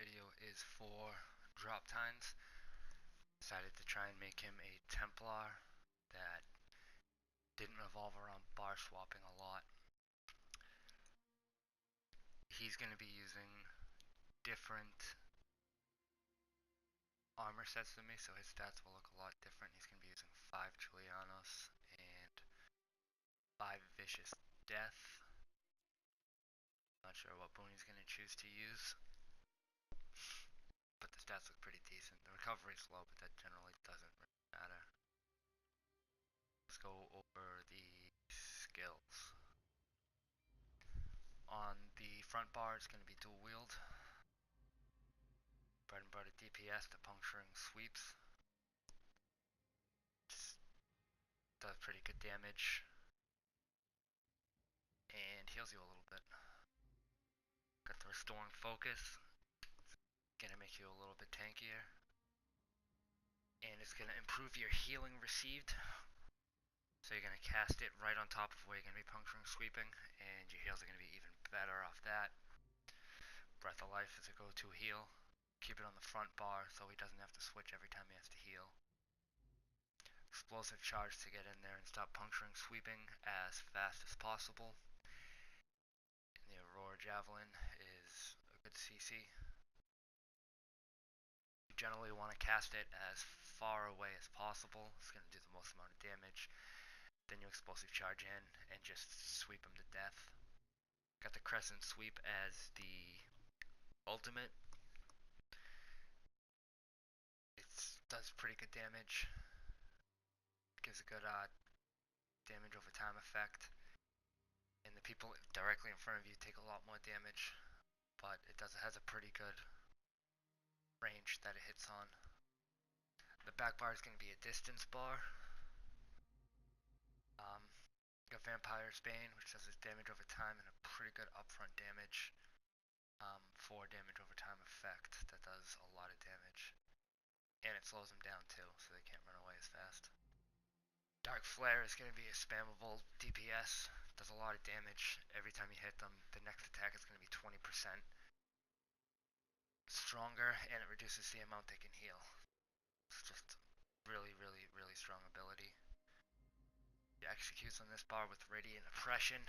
video is for droptines. Decided to try and make him a Templar that didn't revolve around bar swapping a lot. He's going to be using different armor sets than me, so his stats will look a lot different. He's going to be using 5 Julianos and 5 Vicious Death. Not sure what boon he's going to choose to use, but the stats look pretty decent. The recovery's low, but that generally doesn't really matter. Let's go over the skills. On the front bar, it's going to be dual wield. Bread and butter DPS to puncturing sweeps. Just does pretty good damage. And heals you a little bit. Got the restoring focus. It's going to make you a little bit tankier. And it's going to improve your healing received. So you're going to cast it right on top of where you're going to be puncturing sweeping, and your heals are going to be even better off that. Breath of Life is a go-to heal. Keep it on the front bar so he doesn't have to switch every time he has to heal. Explosive Charge to get in there and stop puncturing sweeping as fast as possible. And the Aurora Javelin is a good CC. You generally want to cast it as far away as possible. It's going to do the most amount of damage. Then you Explosive Charge in and just sweep him to death. Got the Crescent Sweep as the ultimate. It does pretty good damage. Gives a good damage over time effect. And the people directly in front of you take a lot more damage, but it has a pretty good range that it hits on. The back bar is going to be a distance bar. Got Vampire's Bane, which does its damage over time, and a pretty good upfront damage for damage over time effect that does a lot of damage. And it slows them down too, so they can't run away as fast. Dark Flare is going to be a spammable DPS. Does a lot of damage every time you hit them. The next attack is going to be 20% stronger, and it reduces the amount they can heal. It's just really, really, really strong ability. He executes on this bar with Radiant Oppression.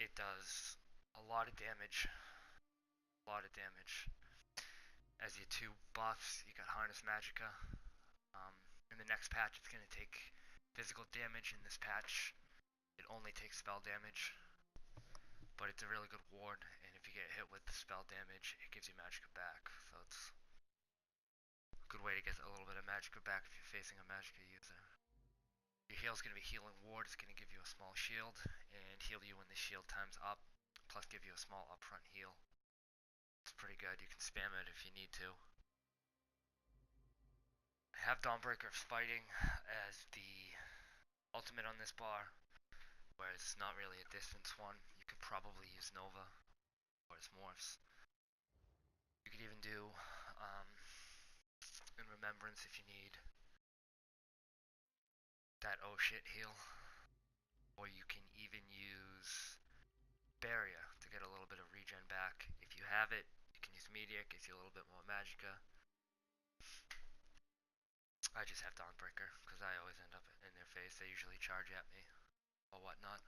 It does a lot of damage. As your 2 buffs, you got Harness Magica. In the next patch, it's going to take physical damage. In this patch, it only takes spell damage. But it's a really good ward, and if you get hit with the spell damage, it gives you magica back. So it's a good way to get a little bit of magica back if you're facing a magica user. Your heal is going to be Healing Ward. It's going to give you a small shield and heal you when the shield time's up, plus give you a small upfront heal. It's pretty good. You can spam it if you need to. I have Dawnbreaker Fighting as the ultimate on this bar, where it's not really a distance one. You could probably use Nova or its morphs. You could even do in Remembrance if you need that oh shit heal, or you can even use Barrier to get a little bit of regen back. If you have it, you can use Meteor, gives you a little bit more magica. I just have Dawnbreaker because I always end up in their face. They usually charge at me or whatnot.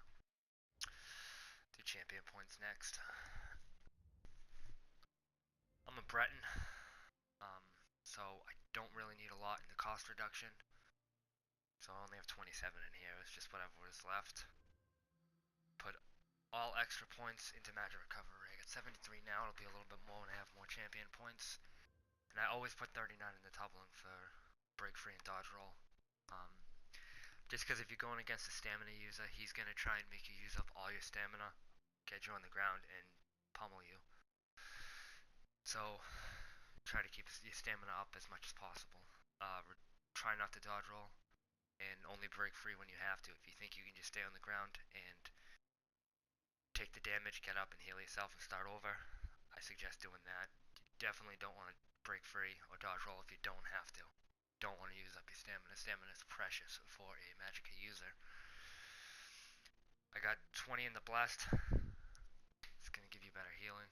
Do champion points next. I'm a Breton, so I don't really need a lot in the cost reduction. So I only have 27 in here. It's just whatever was left. Put all extra points into magic recovery. I got 73 now. It'll be a little bit more when I have more champion points. And I always put 39 in the tumbling for break free and dodge roll. Just because if you're going against a stamina user, he's going to try and make you use up all your stamina, get you on the ground, and pummel you. So try to keep your stamina up as much as possible. Try not to dodge roll, and only break free when you have to. If you think you can just stay on the ground and take the damage, get up and heal yourself and start over, I suggest doing that. You definitely don't want to break free or dodge roll if you don't have to. Don't want to use up your stamina. Stamina is precious for a magica user. I got 20 in the blast. It's going to give you better healing.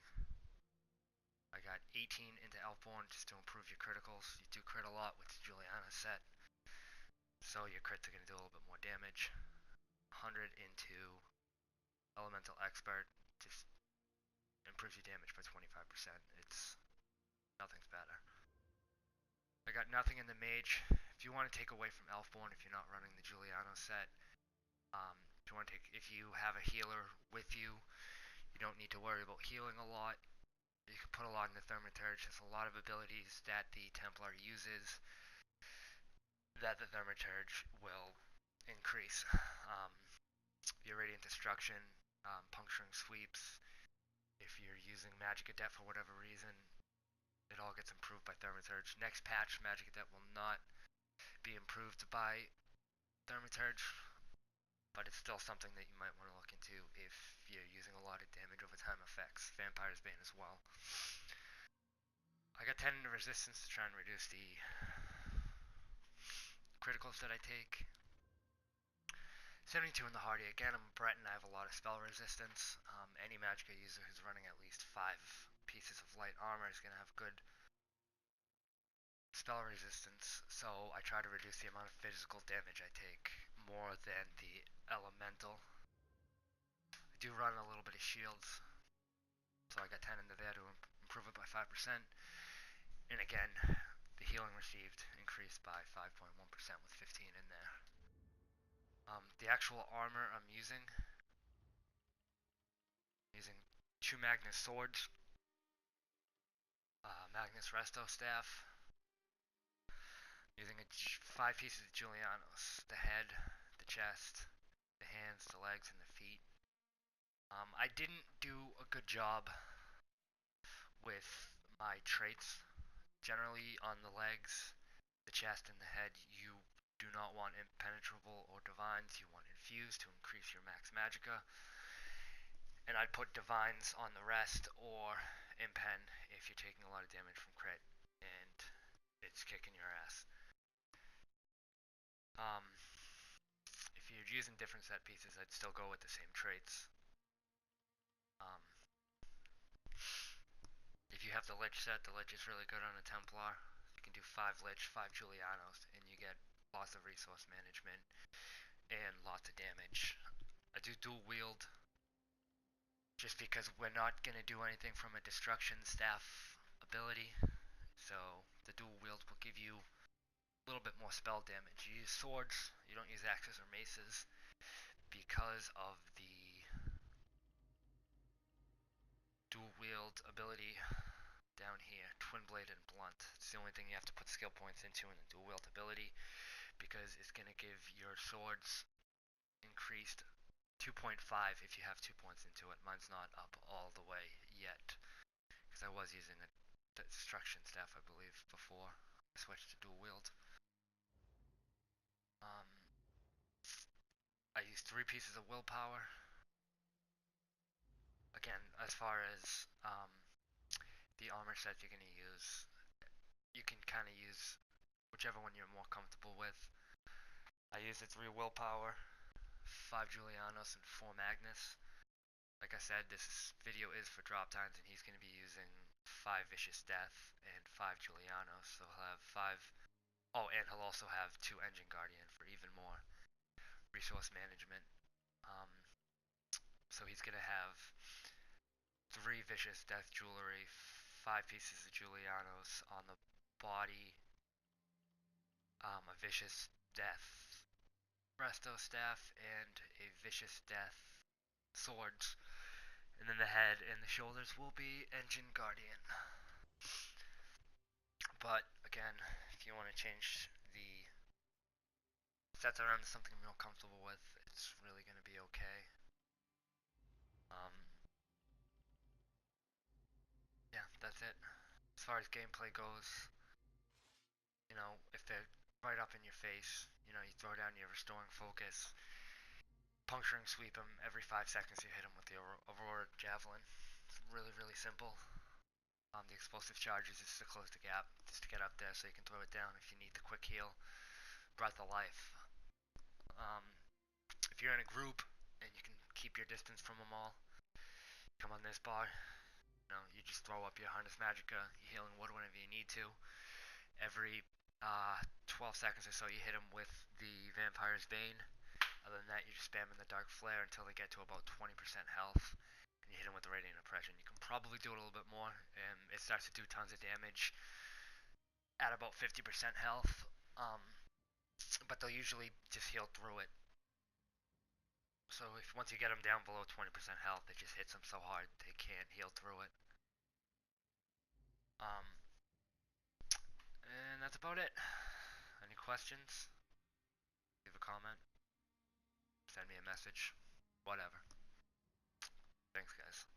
I got 18 into Elfborn just to improve your criticals. You do crit a lot with the Juliana set, so your crits are going to do a little bit more damage. 100 into Elemental Expert just improves your damage by 25%. Nothing's better. I got nothing in the Mage. If you want to take away from Elfborn, if you're not running the Juliano set, if you have a healer with you, you don't need to worry about healing a lot. You can put a lot in the Thaumaturge. There's a lot of abilities that the Templar uses that the Thaumaturge will increase. Your Radiant Destruction, Puncturing Sweeps. If you're using Magic Adept for whatever reason, it all gets improved by Thaumaturge. Next patch, Magic Adept will not be improved by Thaumaturge, but it's still something that you might want to look into if you're using a lot of damage over time effects. Vampire's Bane as well. I got 10 into resistance to try and reduce the criticals that I take. 72 in the Hardy. Again, I'm a Breton. I have a lot of spell resistance. Any Magica user who's running at least 5 pieces of light armor is going to have good spell resistance, so I try to reduce the amount of physical damage I take more than the elemental. I do run a little bit of shields, so I got 10 into there to improve it by 5%. And again, the healing received increased by 5.1% with 15 in there. The actual armor I'm using 2 Magnus swords, Magnus Resto staff, using 5 pieces of Julianos, the head, the chest, the hands, the legs, and the feet. I didn't do a good job with my traits. Generally on the legs, the chest, and the head, you do not want impenetrable or divines. You want infused to increase your max magica. And I'd put divines on the rest or impen if you're taking a lot of damage from crit and it's kicking your ass. If you're using different set pieces, I'd still go with the same traits. If you have the Lich set, the Lich is really good on a Templar. You can do 5 Lich, 5 Julianos, and you get lots of resource management and lots of damage. I do dual wield just because we're not going to do anything from a destruction staff ability. So the dual wield will give you a little bit more spell damage. You use swords, you don't use axes or maces because of the dual wield ability down here, twin blade and blunt. It's the only thing you have to put skill points into in the dual wield ability because it's going to give your swords increased 2.5 if you have 2 points into it. Mine's not up all the way yet because I was using a destruction staff, I believe, before I switched to dual wield. I used 3 pieces of willpower. Again, as far as the armor set you're going to use, you can kind of use whichever one you're more comfortable with. I used the 3 willpower, 5 Julianos, and 4 Magnus. Like I said, this video is for droptines, and he's going to be using 5 Vicious Death and 5 Julianos, so he'll have 5... Oh, and he'll also have 2 Engine Guardian for even more resource management. So he's going to have 3 Vicious Death Jewelry, 5 pieces of Julianos on the body, a Vicious Death Resto Staff, and a Vicious Death Swords. And then the head and the shoulders will be Engine Guardian. But, again, if you want to change the sets around to something you're more comfortable with, it's really going to be okay. Yeah, that's it. As far as gameplay goes, if they're right up in your face, you throw down your restoring focus, puncturing sweep them every 5 seconds. You hit them with the Aurora Javelin. It's really, really simple. The explosive charges is to close the gap, just to get up there so you can throw it down if you need the quick heal. Breath of Life. If you're in a group and you can keep your distance from them all, come on this bar, You just throw up your harness magica, you healing wood whenever you need to. Every 12 seconds or so, you hit them with the Vampire's Bane. Other than that, you're just spamming the Dark Flare until they get to about 20% health. And you hit them with the Radiant Oppression. You can probably do it a little bit more, and it starts to do tons of damage at about 50% health. But they'll usually just heal through it. So if once you get them down below 20% health, it just hits them so hard they can't heal through it. Um, and that's about it. Any questions? Leave a comment. Send me a message. Whatever. Thanks, guys.